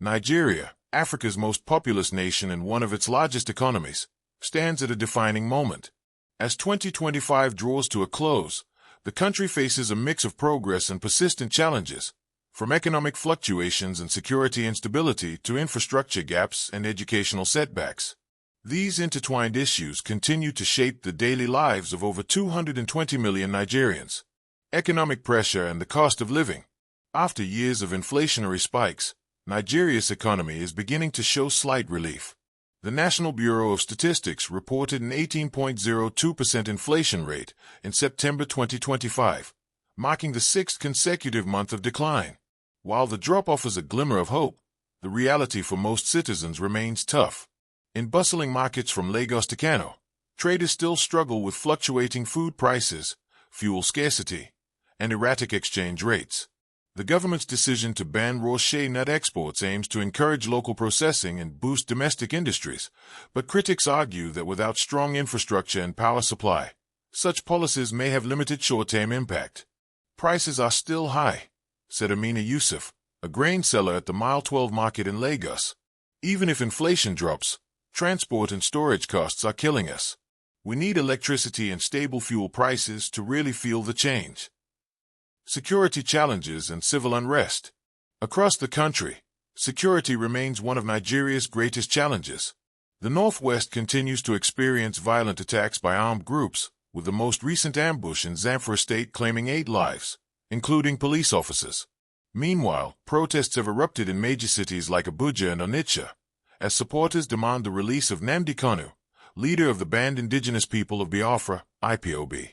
Nigeria, Africa's most populous nation and one of its largest economies, stands at a defining moment. As 2025 draws to a close, the country faces a mix of progress and persistent challenges, from economic fluctuations and security instability to infrastructure gaps and educational setbacks. These intertwined issues continue to shape the daily lives of over 220 million Nigerians. Economic pressure and the cost of living. After years of inflationary spikes, Nigeria's economy is beginning to show slight relief. The National Bureau of Statistics reported an 18.02% inflation rate in September 2025, marking the sixth consecutive month of decline. While the drop offers a glimmer of hope, the reality for most citizens remains tough. In bustling markets from Lagos to Kano, traders still struggle with fluctuating food prices, fuel scarcity, and erratic exchange rates. The government's decision to ban raw shea nut exports aims to encourage local processing and boost domestic industries, but critics argue that without strong infrastructure and power supply, such policies may have limited short-term impact. Prices are still high, said Amina Yusuf, a grain seller at the Mile 12 market in Lagos. Even if inflation drops, transport and storage costs are killing us. We need electricity and stable fuel prices to really feel the change. Security challenges and civil unrest. Across the country, security remains one of Nigeria's greatest challenges. The Northwest continues to experience violent attacks by armed groups, with the most recent ambush in Zamfara State claiming 8 lives, including police officers. Meanwhile, protests have erupted in major cities like Abuja and Onitsha, as supporters demand the release of Nnamdi Kanu, leader of the Banned Indigenous People of Biafra, IPOB.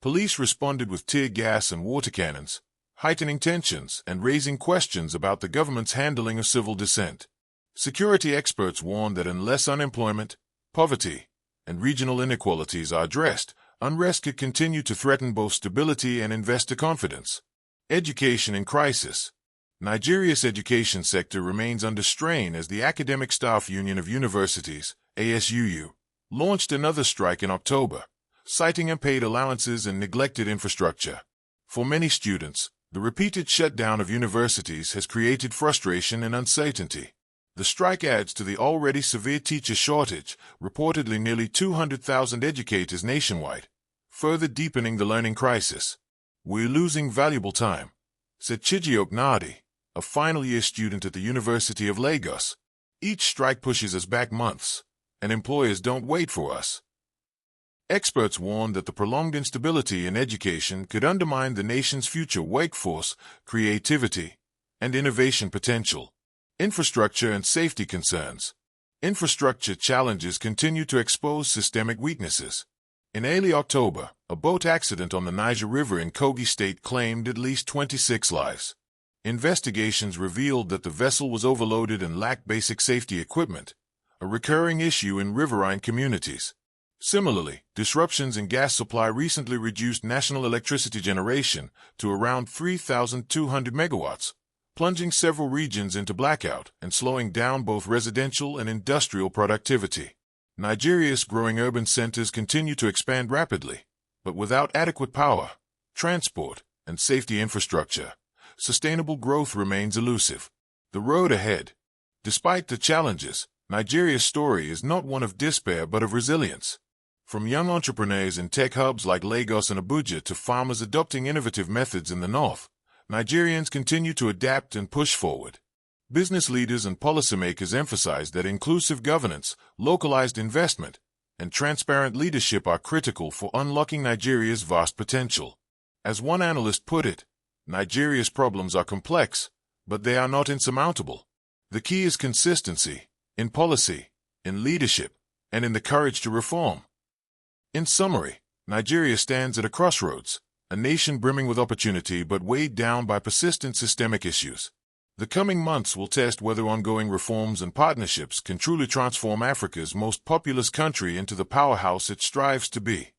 Police responded with tear gas and water cannons, heightening tensions and raising questions about the government's handling of civil dissent. Security experts warn that unless unemployment, poverty, and regional inequalities are addressed, unrest could continue to threaten both stability and investor confidence. Education in crisis. Nigeria's education sector remains under strain as the Academic Staff Union of Universities, ASUU, launched another strike in October, citing unpaid allowances and neglected infrastructure. For many students, the repeated shutdown of universities has created frustration and uncertainty. The strike adds to the already severe teacher shortage, reportedly nearly 200,000 educators nationwide, further deepening the learning crisis. "We're losing valuable time," said Chijioke Nadi, a final-year student at the University of Lagos. "Each strike pushes us back months, and employers don't wait for us." Experts warn that the prolonged instability in education could undermine the nation's future workforce, creativity, and innovation potential. Infrastructure and safety concerns. Infrastructure challenges continue to expose systemic weaknesses. In early October, a boat accident on the Niger River in Kogi State claimed at least 26 lives. Investigations revealed that the vessel was overloaded and lacked basic safety equipment, a recurring issue in riverine communities. Similarly, disruptions in gas supply recently reduced national electricity generation to around 3,200 megawatts, plunging several regions into blackout and slowing down both residential and industrial productivity. Nigeria's growing urban centers continue to expand rapidly, but without adequate power, transport, and safety infrastructure, sustainable growth remains elusive. The road ahead. Despite the challenges, Nigeria's story is not one of despair but of resilience. From young entrepreneurs in tech hubs like Lagos and Abuja to farmers adopting innovative methods in the north, Nigerians continue to adapt and push forward. Business leaders and policymakers emphasize that inclusive governance, localized investment, and transparent leadership are critical for unlocking Nigeria's vast potential. As one analyst put it, Nigeria's problems are complex, but they are not insurmountable. The key is consistency, in policy, in leadership, and in the courage to reform. In summary, Nigeria stands at a crossroads, a nation brimming with opportunity but weighed down by persistent systemic issues. The coming months will test whether ongoing reforms and partnerships can truly transform Africa's most populous country into the powerhouse it strives to be.